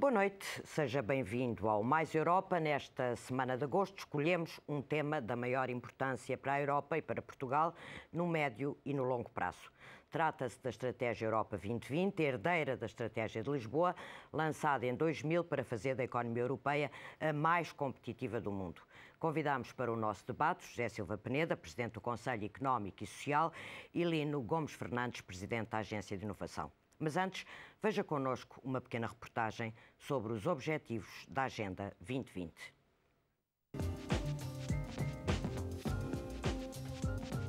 Boa noite, seja bem-vindo ao Mais Europa. Nesta semana de agosto escolhemos um tema da maior importância para a Europa e para Portugal no médio e no longo prazo. Trata-se da Estratégia Europa 2020, herdeira da Estratégia de Lisboa, lançada em 2000 para fazer da economia europeia a mais competitiva do mundo. Convidamos para o nosso debate José Silva Peneda, Presidente do Conselho Económico e Social, e Lino Gomes Fernandes, Presidente da Agência de Inovação. Mas antes, veja connosco uma pequena reportagem sobre os objetivos da Agenda 2020.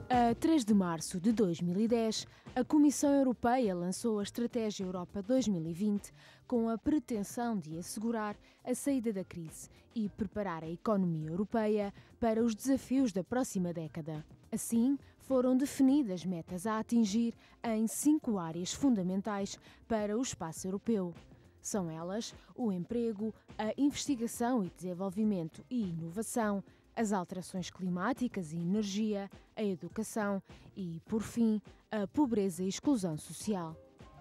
A 3 de março de 2010, a Comissão Europeia lançou a Estratégia Europa 2020 com a pretensão de assegurar a saída da crise e preparar a economia europeia para os desafios da próxima década. Assim, foram definidas metas a atingir em 5 áreas fundamentais para o espaço europeu. São elas o emprego, a investigação e desenvolvimento e inovação, as alterações climáticas e energia, a educação e, por fim, a pobreza e exclusão social.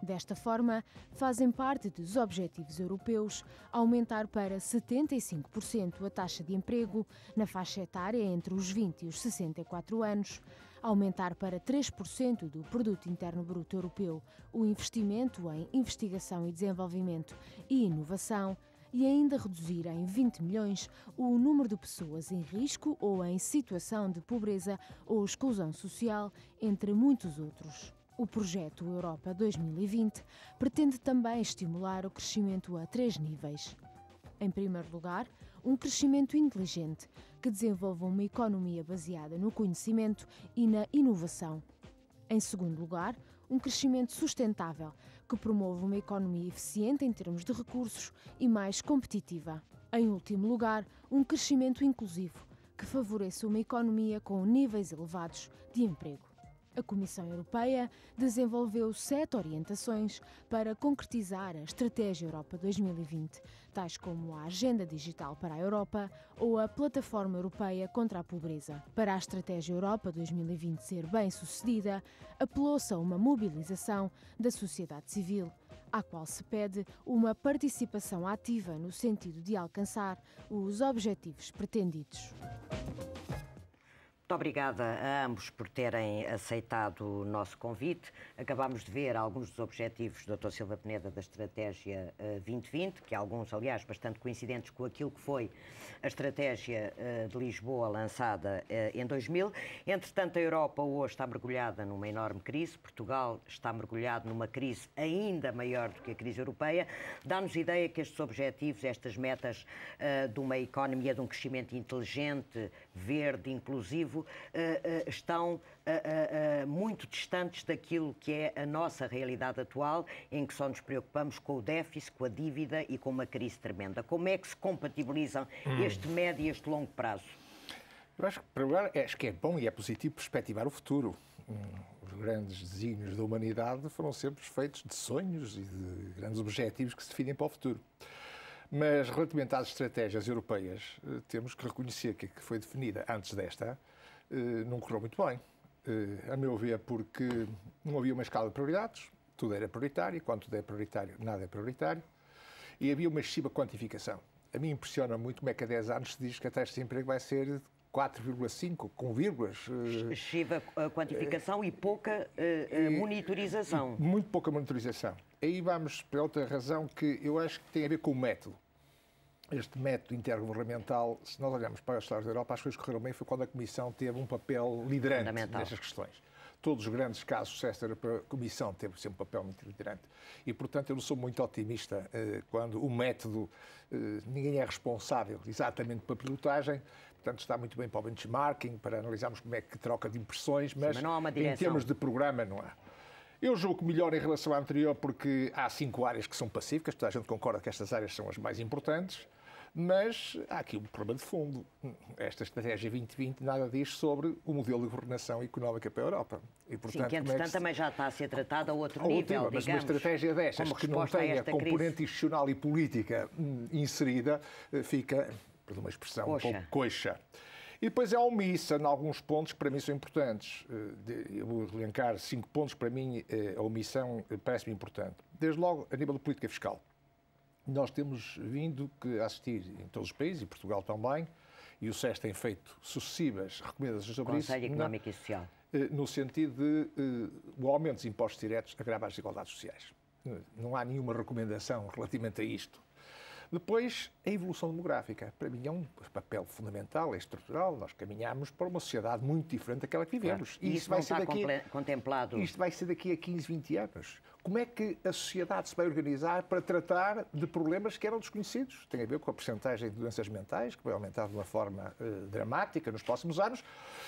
Desta forma, fazem parte dos objetivos europeus aumentar para 75% a taxa de emprego na faixa etária entre os 20 e os 64 anos, aumentar para 3% do Produto Interno Bruto Europeu o investimento em investigação e desenvolvimento e inovação, e ainda reduzir em 20 milhões o número de pessoas em risco ou em situação de pobreza ou exclusão social, entre muitos outros. O projeto Europa 2020 pretende também estimular o crescimento a 3 níveis. Em primeiro lugar, um crescimento inteligente, que desenvolva uma economia baseada no conhecimento e na inovação. Em segundo lugar, um crescimento sustentável, que promova uma economia eficiente em termos de recursos e mais competitiva. Em último lugar, um crescimento inclusivo, que favoreça uma economia com níveis elevados de emprego. A Comissão Europeia desenvolveu 7 orientações para concretizar a Estratégia Europa 2020, tais como a Agenda Digital para a Europa ou a Plataforma Europeia contra a Pobreza. Para a Estratégia Europa 2020 ser bem-sucedida, apelou-se a uma mobilização da sociedade civil, à qual se pede uma participação ativa no sentido de alcançar os objetivos pretendidos. Muito obrigada a ambos por terem aceitado o nosso convite. Acabámos de ver alguns dos objetivos do Dr. Silva Peneda da Estratégia 2020, que alguns, aliás, bastante coincidentes com aquilo que foi a Estratégia de Lisboa lançada em 2000. Entretanto, a Europa hoje está mergulhada numa enorme crise. Portugal está mergulhado numa crise ainda maior do que a crise europeia. Dá-nos ideia que estes objetivos, estas metas de uma economia de um crescimento inteligente, verde, inclusivo, estão muito distantes daquilo que é a nossa realidade atual, em que só nos preocupamos com o déficit, com a dívida e com uma crise tremenda. Como é que se compatibilizam este médio e este longo prazo? Eu acho que, para agora, acho que é bom e é positivo perspectivar o futuro. Os grandes desígnios da humanidade foram sempre feitos de sonhos e de grandes objetivos que se definem para o futuro. Mas, relativamente às estratégias europeias, temos que reconhecer que a que foi definida antes desta não correu muito bem. A meu ver, porque não havia uma escala de prioridades, tudo era prioritário, quando tudo é prioritário, nada é prioritário, e havia uma excessiva quantificação. A mim impressiona muito como é que há 10 anos se diz que a taxa de desemprego vai ser 4,5, com vírgulas. Excessiva quantificação e pouca monitorização. Muito pouca monitorização. Aí vamos para outra razão que eu acho que tem a ver com o método. Este método intergovernamental, se nós olharmos para os Estados da Europa, as coisas correram bem foi quando a Comissão teve um papel liderante nestas questões. Todos os grandes casos de sucesso da Comissão teve sempre um papel muito liderante. E, portanto, eu não sou muito otimista quando o método, ninguém é responsável exatamente pela pilotagem, portanto, está muito bem para o benchmarking, para analisarmos como é que troca de impressões, mas não há uma direção. Em termos de programa não há. Eu julgo melhor em relação à anterior porque há 5 áreas que são pacíficas, toda a gente concorda que estas áreas são as mais importantes, mas há aqui um problema de fundo. Esta Estratégia 2020 nada diz sobre o modelo de governação económica para a Europa. E, portanto, sim, que entretanto também já está a ser tratada a outro nível, mas digamos. Uma estratégia destas que não tem a componente institucional e política inserida fica, por uma expressão, um pouco coxa. E depois é omissa em alguns pontos que para mim são importantes. Eu vou elencar 5 pontos que para mim a omissão parece-me importante. Desde logo, a nível de política fiscal. nós temos vindo a assistir em todos os países, e Portugal também, e o SES tem feito sucessivas recomendações sobre isso. Conselho Económico e Social. No sentido de o aumento dos impostos diretos agrava as desigualdades sociais. Não há nenhuma recomendação relativamente a isto. Depois, a evolução demográfica. Para mim é um papel fundamental, é estrutural. Nós caminhamos para uma sociedade muito diferente daquela que vivemos. Claro. E isso vai ser contemplado. Isto vai ser daqui a 15, 20 anos. Como é que a sociedade se vai organizar para tratar de problemas que eram desconhecidos? Tem a ver com a percentagem de doenças mentais, que vai aumentar de uma forma dramática nos próximos anos.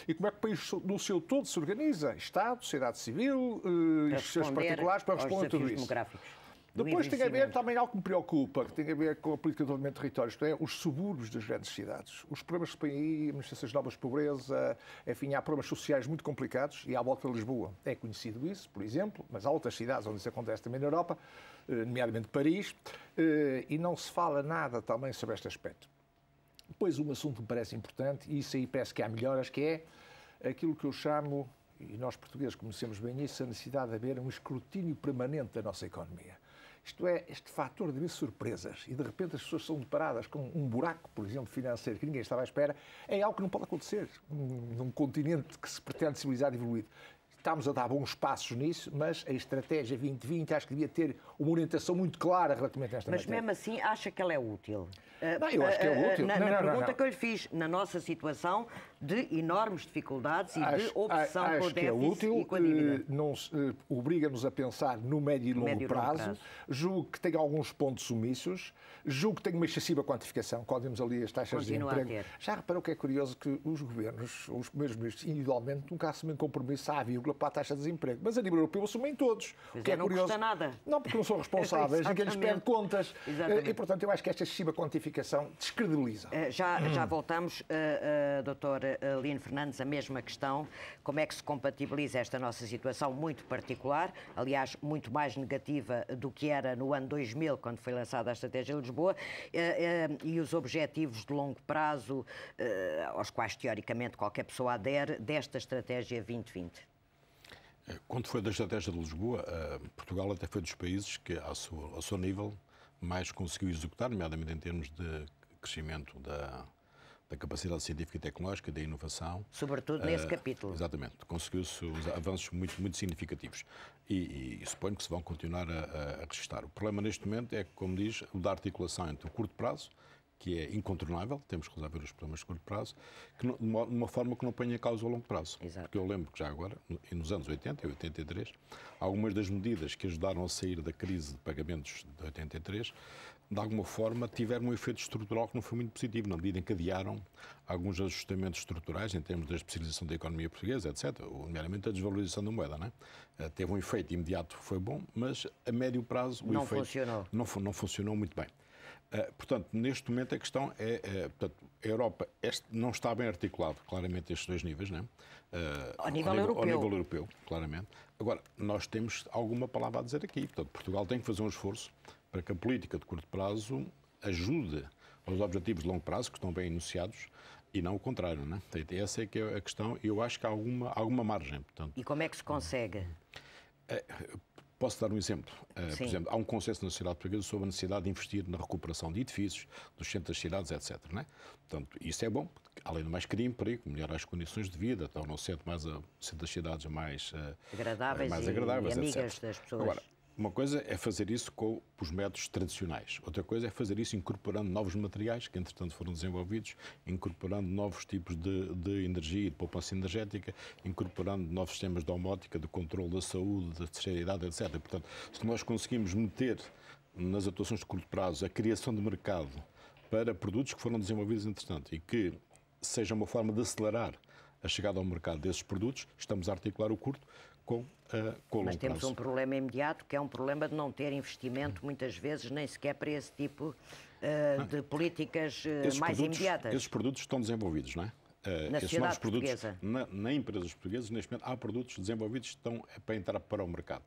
E como é que o país no seu todo se organiza? Estado, sociedade civil, os particulares, para responder a tudo isso. Depois tem a ver também algo que me preocupa, que tem a ver com a política de desenvolvimento de territórios, isto é, os subúrbios das grandes cidades. Os problemas que põem aí, administrações novas de pobreza, enfim, há problemas sociais muito complicados e à volta de Lisboa é conhecido isso, por exemplo, mas há outras cidades onde isso acontece também na Europa, nomeadamente Paris, e não se fala nada também sobre este aspecto. Depois um assunto que me parece importante, e isso aí parece que há melhoras, que é aquilo que eu chamo, e nós portugueses conhecemos bem isso, a necessidade de haver um escrutínio permanente da nossa economia. Isto é, este fator de haver surpresas e de repente as pessoas são deparadas com um buraco, por exemplo, financeiro que ninguém estava à espera, é algo que não pode acontecer num continente que se pretende civilizado e evoluído. Estamos a dar bons passos nisso, mas a estratégia 2020 acho que devia ter uma orientação muito clara relativamente a esta matéria. Mas mesmo assim, acha que ela é útil? Não, eu acho que é útil. Na pergunta que eu lhe fiz, na nossa situação de enormes dificuldades e de obsessão com o déficit é útil, e com a dívida. Obriga-nos a pensar no médio e longo prazo. Julgo que tem alguns pontos omissos. Julgo que tem uma excessiva quantificação. Quando vemos ali as taxas de emprego. Já reparou que é curioso que os governos, os primeiros ministros, individualmente, nunca assumem compromisso à vírgula para a taxa de desemprego. Mas a nível europeu assumem todos. Pois é, não curioso. Custa nada. Não, porque não são responsáveis, ninguém lhes pede contas. E, portanto, eu acho que esta excessiva quantificação descredibiliza. Já voltamos, doutor Lino Fernandes, a mesma questão. Como é que se compatibiliza esta nossa situação muito particular, aliás, muito mais negativa do que era no ano 2000, quando foi lançada a Estratégia de Lisboa, e os objetivos de longo prazo, aos quais, teoricamente, qualquer pessoa adere, desta Estratégia 2020? Quando foi da Estratégia de Lisboa, Portugal até foi dos países que, ao seu nível, mais conseguiu executar, nomeadamente em termos de crescimento da capacidade científica e tecnológica, da inovação. Sobretudo nesse capítulo. Exatamente. Conseguiu-se avanços muito significativos. E suponho que se vão continuar a registrar. O problema neste momento é, como diz, o da articulação entre o curto prazo, que é incontornável, temos que resolver os problemas de curto prazo, de uma forma que não ponha em causa o longo prazo. Exato. Porque eu lembro que já agora, nos anos 80 e 83, algumas das medidas que ajudaram a sair da crise de pagamentos de 83, de alguma forma tiveram um efeito estrutural que não foi muito positivo, na medida em que adiaram alguns ajustamentos estruturais em termos da especialização da economia portuguesa, etc., nomeadamente a desvalorização da moeda, não é? Teve um efeito imediato, foi bom, mas a médio prazo o efeito não funcionou muito bem. Portanto, neste momento a questão portanto, a Europa não está bem articulado, claramente, estes dois níveis, não é? Ao nível europeu, claramente. Agora, nós temos alguma palavra a dizer aqui. Portanto, Portugal tem que fazer um esforço para que a política de curto prazo ajude aos objetivos de longo prazo, que estão bem enunciados, e não o contrário, não é? Portanto, essa é que é a questão, e eu acho que há alguma margem. Portanto, e como é que se consegue? Posso dar um exemplo? Por exemplo, há um consenso na sociedade portuguesa sobre a necessidade de investir na recuperação de edifícios, dos centros das cidades, etc. Não é? Portanto, isso é bom, porque, além do mais, cria emprego, melhora as condições de vida, torna o centro das cidades mais agradáveis, e amigas das pessoas. Agora, uma coisa é fazer isso com os métodos tradicionais. Outra coisa é fazer isso incorporando novos materiais que, entretanto, foram desenvolvidos, incorporando novos tipos de energia e de poupança energética, incorporando novos sistemas de domótica, de controle da saúde, da terceira idade, etc. Portanto, se nós conseguimos meter nas atuações de curto prazo a criação de mercado para produtos que foram desenvolvidos, entretanto, e que seja uma forma de acelerar a chegada ao mercado desses produtos, estamos a articular o curto com o longo prazo. Mas temos um problema imediato, que é um problema de não ter investimento, muitas vezes, nem sequer para esse tipo de políticas mais imediatas. Esses produtos estão desenvolvidos, não é? Na sociedade portuguesa. Na empresas portuguesas, neste momento, há produtos desenvolvidos que estão para entrar para o mercado.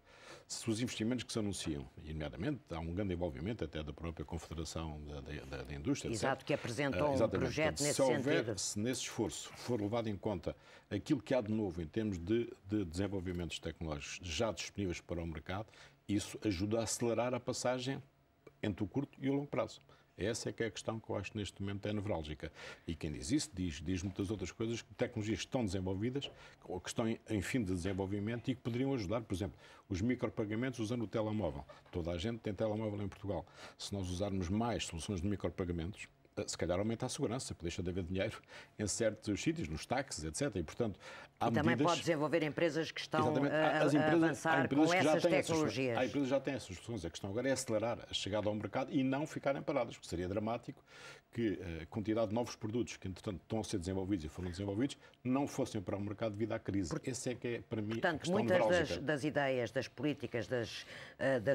Se os investimentos que se anunciam, e nomeadamente, há um grande envolvimento até da própria Confederação da Indústria, exato, etc. Que apresentou um projeto nesse sentido. Se nesse esforço for levado em conta aquilo que há de novo em termos de desenvolvimentos tecnológicos já disponíveis para o mercado, isso ajuda a acelerar a passagem entre o curto e o longo prazo. Essa é que é a questão que eu acho que neste momento é nevrálgica. E quem diz isso diz muitas outras coisas, tecnologias que estão desenvolvidas, ou que estão em fim de desenvolvimento e que poderiam ajudar, por exemplo, os micropagamentos usando o telemóvel. Toda a gente tem telemóvel em Portugal. Se nós usarmos mais soluções de micropagamentos, se calhar aumenta a segurança, deixa de haver dinheiro em certos sítios, nos táxis, etc. E, portanto, há medidas... também pode desenvolver empresas que estão a avançar com essas tecnologias. Há empresas que já têm essas soluções. A questão agora é acelerar a chegada ao mercado e não ficarem paradas, porque seria dramático que a quantidade de novos produtos que, entretanto, estão a ser desenvolvidos e foram desenvolvidos não fossem para o mercado devido à crise. Esse é que é, para mim, portanto, a questão muitas nevrálgica. das ideias, das políticas, das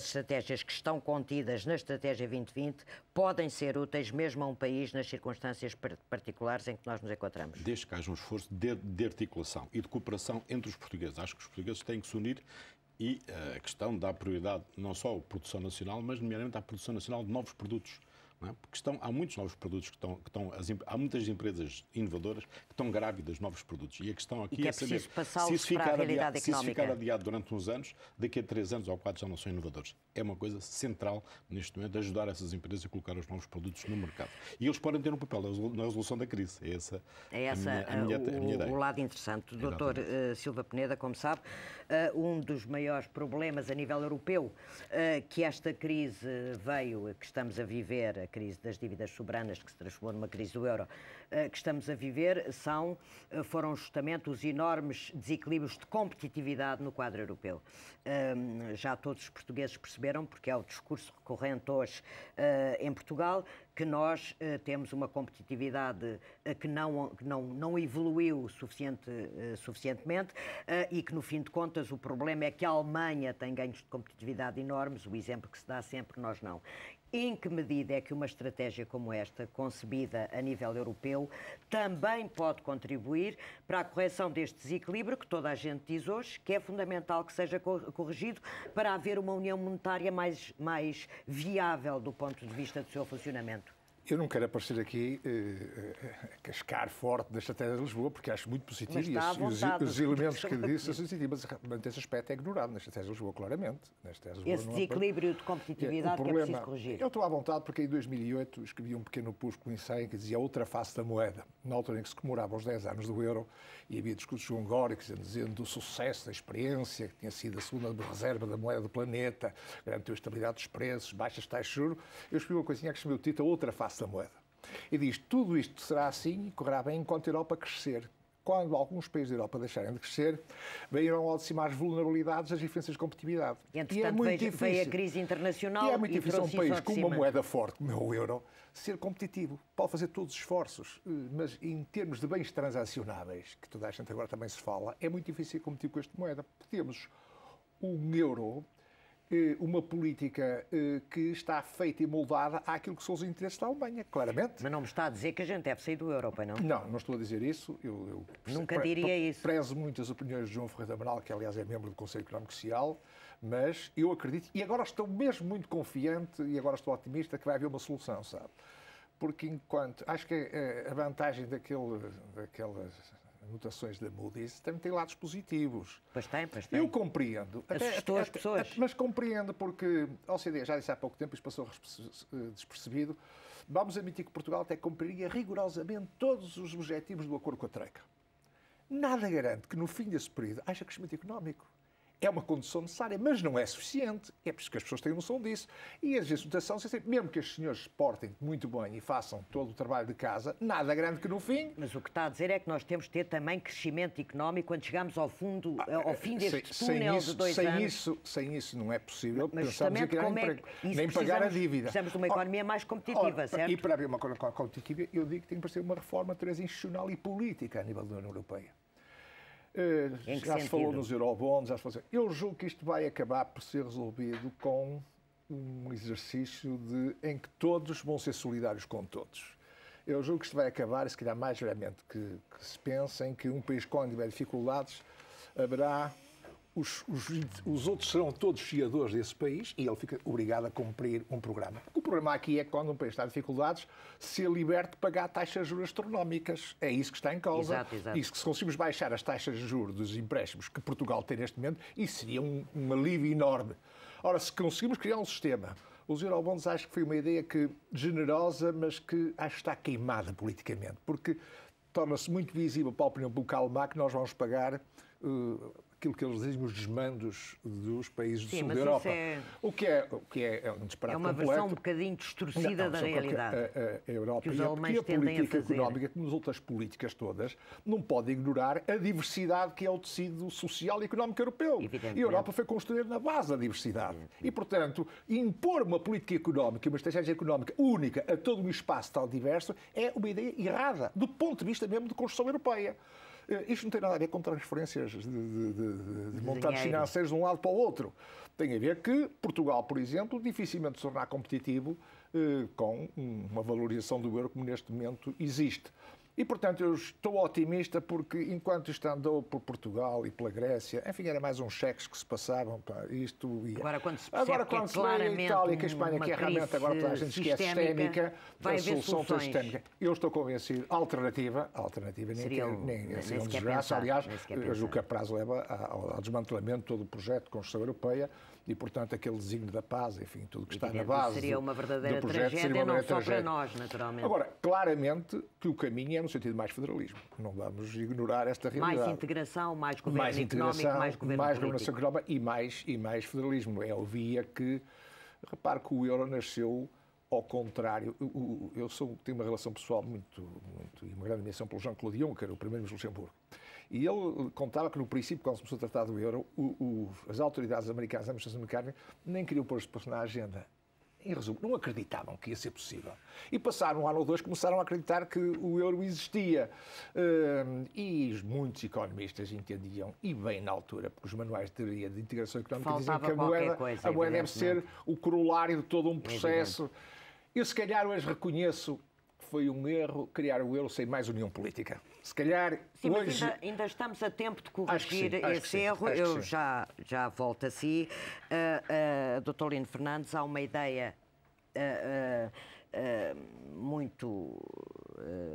estratégias que estão contidas na Estratégia 2020 podem ser úteis mesmo a um país nas circunstâncias particulares em que nós nos encontramos. Desde que haja um esforço de articulação e de cooperação entre os portugueses. Acho que os portugueses têm que se unir e a questão dá prioridade não só à produção nacional, mas nomeadamente à produção nacional de novos produtos. Não é? Porque há muitos novos produtos há muitas empresas inovadoras que estão grávidas de novos produtos. E a questão aqui é saber se isso ficar adiado durante uns anos, daqui a 3 anos ou 4 já não são inovadores. É uma coisa central neste momento ajudar essas empresas a colocar os novos produtos no mercado. E eles podem ter um papel na resolução da crise. É essa a minha ideia. O lado interessante. O Dr. Silva Peneda, como sabe, um dos maiores problemas a nível europeu que esta crise veio, que estamos a viver, a crise das dívidas soberanas, que se transformou numa crise do euro, que estamos a viver, foram justamente os enormes desequilíbrios de competitividade no quadro europeu. Já todos os portugueses perceberam, porque é o discurso recorrente hoje em Portugal, que nós temos uma competitividade que não evoluiu suficientemente e que, no fim de contas, o problema é que a Alemanha tem ganhos de competitividade enormes, o exemplo que se dá sempre, nós não. Em que medida é que uma estratégia como esta, concebida a nível europeu, também pode contribuir para a correção deste desequilíbrio que toda a gente diz hoje, que é fundamental que seja corrigido para haver uma união monetária mais viável do ponto de vista do seu funcionamento? Eu não quero aparecer aqui a cascar forte da estratégia de Lisboa, porque acho muito positivo e os elementos que disse são positivos, mas esse aspecto é ignorado na estratégia de Lisboa, claramente. Esse desequilíbrio de competitividade que é preciso corrigir. Eu estou à vontade porque em 2008 escrevi um pequeno opúsculo ensaio que dizia outra face da moeda, na altura em que se comemorava os 10 anos do euro e havia discursos jongóricos dizendo do sucesso da experiência, que tinha sido a segunda reserva da moeda do planeta, garantiu a estabilidade dos preços, baixas taxas de juros. Eu escrevi uma coisinha que chamei o título Outra Face da Moeda. E diz, tudo isto será assim e correrá bem enquanto a Europa crescer. Quando alguns países da Europa deixarem de crescer, virão ao de cima as vulnerabilidades das diferenças de competitividade. E é muito difícil. Veio a crise internacional e é muito difícil um país com uma moeda forte, como é o euro, ser competitivo. Pode fazer todos os esforços, mas em termos de bens transacionáveis, que toda a gente agora também se fala, é muito difícil competir com esta moeda. Temos um euro, uma política que está feita e moldada àquilo que são os interesses da Alemanha, claramente. Mas não me está a dizer que a gente deve sair do euro, não? Não estou a dizer isso. Eu nunca diria isso. Prezo muito as opiniões de João Ferreira Amaral, que aliás é membro do Conselho Económico e Social, mas eu acredito, e agora estou mesmo muito confiante, e agora estou otimista, que vai haver uma solução, sabe? Porque enquanto... Acho que a vantagem daquelas anotações da Moody's também tem lados positivos. Pois tem. Eu compreendo. Assustou as pessoas. Mas compreendo porque a OCDE já disse há pouco tempo, isto passou despercebido, vamos admitir que Portugal até cumpriria rigorosamente todos os objetivos do acordo com a Troika. Nada garante que no fim desse período haja crescimento económico. É uma condição necessária, mas não é suficiente. É preciso que as pessoas tenham noção disso. E a situação, mesmo que os senhores se portem muito bem e façam todo o trabalho de casa, nada grande que no fim... Mas o que está a dizer é que nós temos de ter também crescimento económico quando chegamos ao fim deste túnel de 2 anos. Sem isso não é possível. Mas justamente nem pagar a dívida. Precisamos de uma economia mais competitiva, certo? E para haver uma economia competitiva, eu digo que tem que ser uma reforma institucional e política a nível da União Europeia. Já se falou nos eurobonds, eu julgo que isto vai acabar por ser resolvido com um exercício em que todos vão ser solidários com todos. Eu julgo que isto vai acabar, e se calhar mais geralmente que se pensa, em que um país quando tiver dificuldades haverá... Os outros serão todos fiadores desse país e ele fica obrigado a cumprir um programa. O problema aqui é que quando um país está em dificuldades, se liberte de pagar taxas de juros astronómicas. É isso que está em causa. Exato. E se conseguimos baixar as taxas de juros dos empréstimos que Portugal tem neste momento, isso seria um alívio enorme. Ora, se conseguimos criar um sistema Os eurobonds acho que foi uma ideia generosa, mas que acho que está queimada politicamente, porque torna-se muito visível para a opinião pública alemã que nós vamos pagar aquilo que eles dizem os desmandos dos países do sul da Europa. O que é um disparate completo. É uma versão um bocadinho distorcida da realidade. A Europa que os e alemães a tendem política a fazer. económica, como as outras políticas todas, não pode ignorar a diversidade que é o tecido social e económico europeu. E a Europa foi construída na base da diversidade. E, portanto, impor uma política económica, uma estratégia económica única a todo um espaço tão diverso é uma ideia errada, do ponto de vista mesmo de construção europeia. Isto não tem nada a ver com transferências de montantes financeiros de um lado para o outro. Tem a ver que Portugal, por exemplo, dificilmente se tornar competitivo com uma valorização do euro como neste momento existe. E, portanto, eu estou otimista porque, enquanto isto andou por Portugal e pela Grécia, enfim, era mais uns cheques que se passavam para isto. E... Agora, quando se percebe quando que é claramente a Itália, que a Espanha, que é realmente, agora toda a gente diz que é sistémica, vai a haver solução soluções. sistémica. Eu estou convencido. Alternativa nem seria uma desgraça. Aliás, eu julgo que a prazo leva ao desmantelamento de todo o projeto de construção europeia e, portanto, aquele desígnio da paz, enfim, tudo que está na base seria uma verdadeira do projeto, tragédia, não só para nós, naturalmente. Agora, claramente que o caminho é no sentido de mais federalismo. Não vamos ignorar esta realidade. Mais integração, mais governo económico, mais governo governação económica e mais federalismo. É a via que... Repare que o euro nasceu ao contrário. Eu tenho uma relação pessoal e uma grande admiração pelo Jean-Claude Juncker, o primeiro-ministro de Luxemburgo. E ele contava que, no princípio, quando se começou a tratar do euro, as autoridades americanas, a administração americana, nem queriam pôr isto na agenda. Em resumo, não acreditavam que ia ser possível. E passaram um ano ou dois, começaram a acreditar que o euro existia. E muitos economistas entendiam, e bem na altura, porque os manuais de teoria de integração económica dizem que a moeda deve ser o corolário de todo um processo. Eu, se calhar, hoje reconheço que foi um erro criar o euro sem mais união política. Se calhar, sim, hoje... mas ainda estamos a tempo de corrigir esse erro. Eu já volto a si. Dr. Lino Fernandes, há uma ideia muito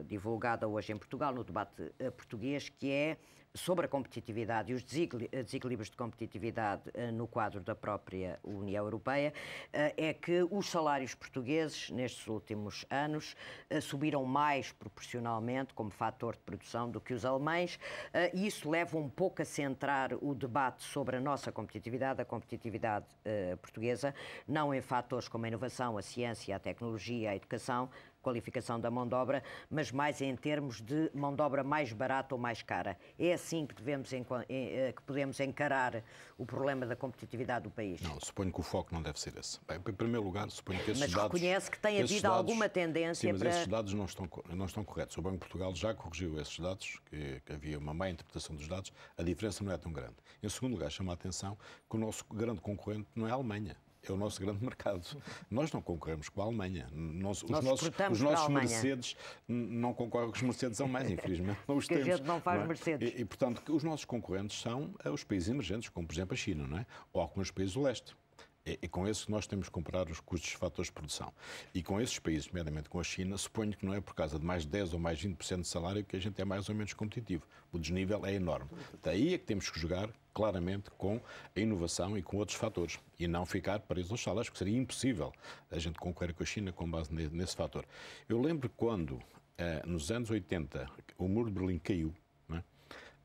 divulgada hoje em Portugal, no debate português, que é sobre a competitividade e os desequilíbrios de competitividade no quadro da própria União Europeia, é que os salários portugueses, nestes últimos anos, subiram mais proporcionalmente como fator de produção do que os alemães, e isso leva um pouco a centrar o debate sobre a nossa competitividade, a competitividade portuguesa, não em fatores como a inovação, a ciência, a tecnologia, a educação, qualificação da mão de obra, mas mais em termos de mão de obra mais barata ou mais cara. É assim que podemos encarar o problema da competitividade do país? Não, suponho que o foco não deve ser esse. Bem, em primeiro lugar, suponho que esses dados... Mas reconhece que tem havido alguma tendência para... Sim, mas esses dados não estão corretos. O Banco de Portugal já corrigiu esses dados, que havia uma má interpretação dos dados, a diferença não é tão grande. Em segundo lugar, chama a atenção que o nosso grande concorrente não é a Alemanha. É o nosso grande mercado. Nós não concorremos com a Alemanha. Os nossos Mercedes não concorrem com os Mercedes alemães, infelizmente. Não os temos. A gente não faz Mercedes. E, portanto, os nossos concorrentes são os países emergentes, como, por exemplo, a China, não é? Ou alguns países do leste. É com esses que nós temos que comparar os custos de fatores de produção. E com esses países, nomeadamente com a China, suponho que não é por causa de mais 10% ou mais 20% de salário que a gente é mais ou menos competitivo. O desnível é enorme. Daí é que temos que jogar claramente com a inovação e com outros fatores. E não ficar presos aos salários, porque seria impossível a gente concorrer com a China com base nesse fator. Eu lembro quando, nos anos 80, o muro de Berlim caiu, não é?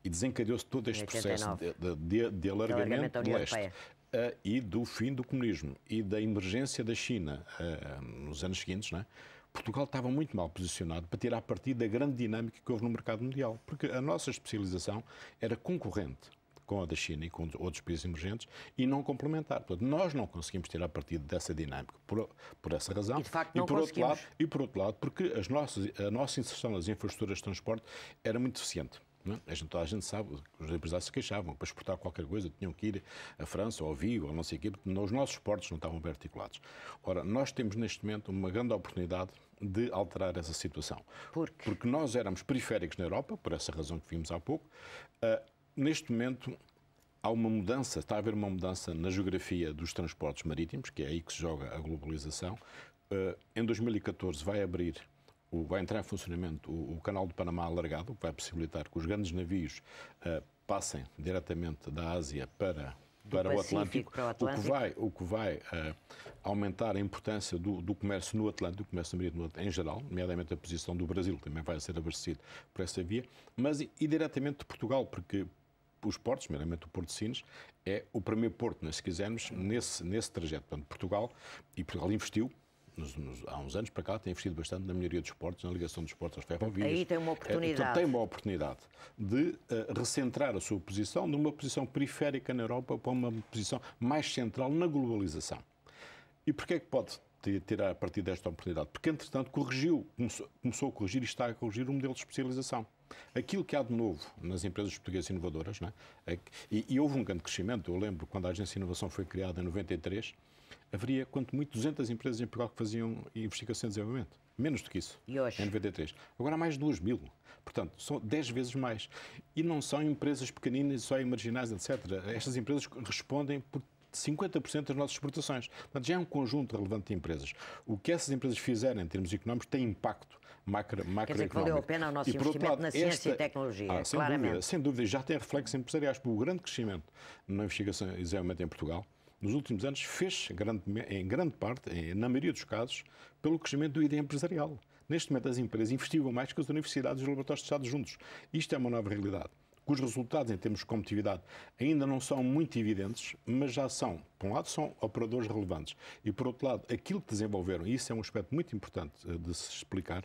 E desencadeou-se todo este processo de alargamento do leste. E do fim do comunismo e da emergência da China nos anos seguintes, não é? Portugal estava muito mal posicionado para tirar partido da grande dinâmica que houve no mercado mundial, porque a nossa especialização era concorrente com a da China e com outros países emergentes e não complementar. Portanto, nós não conseguimos tirar partido dessa dinâmica por essa razão. E, de facto, não conseguimos. Por outro lado, porque a nossa inserção nas infraestruturas de transporte era muito deficiente. Não é? Toda a gente sabe, os empresários se queixavam, para exportar qualquer coisa tinham que ir à França ou a Vigo ou não sei o quê, porque os nossos portos não estavam bem articulados. Ora, nós temos neste momento uma grande oportunidade de alterar essa situação. Porque nós éramos periféricos na Europa, por essa razão que vimos há pouco. Neste momento há uma mudança, está a haver uma mudança na geografia dos transportes marítimos, que é aí que se joga a globalização. Em 2014 vai entrar em funcionamento o canal do Panamá alargado, que vai possibilitar que os grandes navios passem diretamente da Ásia para para o Atlântico, o que vai aumentar a importância do comércio no Atlântico, do comércio marítimo em geral, nomeadamente a posição do Brasil, também vai ser abastecido por essa via, mas e diretamente de Portugal, porque os portos, primeiramente o Porto de Sines, é o primeiro porto, se quisermos, nesse trajeto. Portanto, Portugal investiu, há uns anos para cá, tem investido bastante na melhoria dos portos, na ligação dos portos às ferrovias. Aí tem uma oportunidade. Tem uma oportunidade de recentrar a sua posição numa posição periférica na Europa para uma posição mais central na globalização. E porquê é que pode tirar a partir desta oportunidade? Porque, entretanto, começou a corrigir e está a corrigir o modelo de especialização. Aquilo que há de novo nas empresas portuguesas inovadoras, não é? E houve um grande crescimento. Eu lembro, quando a Agência de Inovação foi criada em 93, haveria, quanto muito, 200 empresas em Portugal que faziam investigação e desenvolvimento. Menos do que isso, e hoje? Em 93. Agora há mais de 2.000. Portanto, são 10 vezes mais. E não são empresas pequeninas, só marginais, etc. Estas empresas respondem por 50% das nossas exportações. Portanto, já é um conjunto relevante de empresas. O que essas empresas fizerem em termos económicos tem impacto macroeconómico. Quer dizer que valeu a pena o nosso investimento na ciência e tecnologia, claramente. Sem dúvida, já tem reflexos empresariais, porque o grande crescimento na investigação e desenvolvimento em Portugal, nos últimos anos, fez em grande parte, na maioria dos casos, pelo crescimento do ID empresarial. Neste momento, as empresas investigam mais que as universidades e os laboratórios de Estado juntos. Isto é uma nova realidade, cujos resultados, em termos de competitividade, ainda não são muito evidentes, mas já são, por um lado, são operadores relevantes, e, por outro lado, aquilo que desenvolveram, e isso é um aspecto muito importante de se explicar,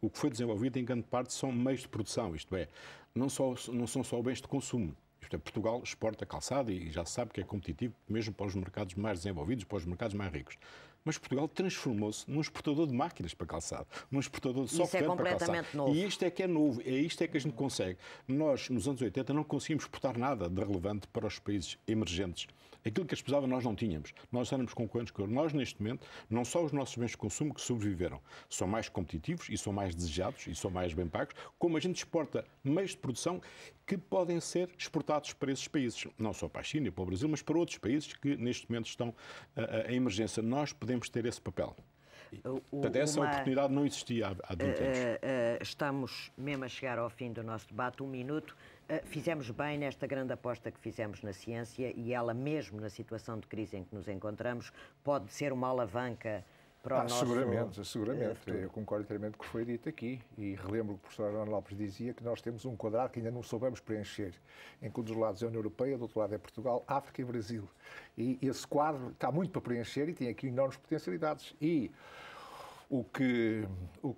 o que foi desenvolvido, em grande parte, são meios de produção, isto é, não são só bens de consumo. Isto é, Portugal exporta calçado e já se sabe que é competitivo, mesmo para os mercados mais desenvolvidos, para os mercados mais ricos. Mas Portugal transformou-se num exportador de máquinas para calçado, num exportador de software para calçado. Isso é completamente novo. E isto é que é novo, é isto é que a gente consegue. Nós, nos anos 80, não conseguimos exportar nada de relevante para os países emergentes. Aquilo que eles precisavam nós não tínhamos. Nós éramos concorrentes com eles. Nós, neste momento, não só os nossos bens de consumo que sobreviveram são mais competitivos e são mais desejados e são mais bem pagos, como a gente exporta meios de produção que podem ser exportados para esses países. Não só para a China e para o Brasil, mas para outros países que, neste momento, estão em emergência. Nós podemos ter esse papel. Portanto, essa oportunidade não existia há 20 anos. Estamos mesmo a chegar ao fim do nosso debate. 1 minuto. Fizemos bem nesta grande aposta que fizemos na ciência e ela, mesmo na situação de crise em que nos encontramos, pode ser uma alavanca para o nosso... Seguramente. Eu concordo inteiramente com o que foi dito aqui e relembro que o professor Arão Lopes dizia que nós temos um quadrado que ainda não soubemos preencher, em que um dos lados é a União Europeia, do outro lado é Portugal, África e Brasil. E esse quadro está muito para preencher e tem aqui enormes potencialidades. E o que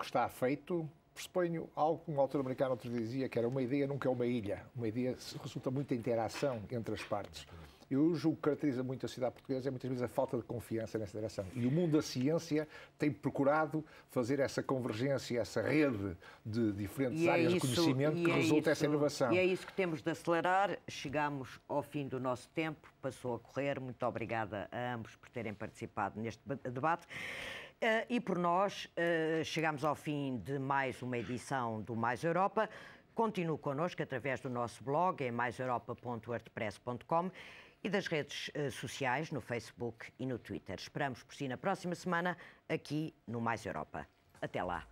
está feito... Pressuponho algo que um autor americano outro dizia, que era uma ideia nunca é uma ilha. Uma ideia resulta muito em interação entre as partes. Eu julgo que caracteriza muito a sociedade portuguesa é muitas vezes a falta de confiança nessa direção. E o mundo da ciência tem procurado fazer essa convergência, essa rede de diferentes áreas de conhecimento que resulta essa inovação. E é isso que temos de acelerar. Chegamos ao fim do nosso tempo, passou a correr. Muito obrigada a ambos por terem participado neste debate. E por nós, chegamos ao fim de mais uma edição do Mais Europa. Continue connosco através do nosso blog em maiseuropa.wordpress.com e das redes sociais no Facebook e no Twitter. Esperamos por si na próxima semana aqui no Mais Europa. Até lá.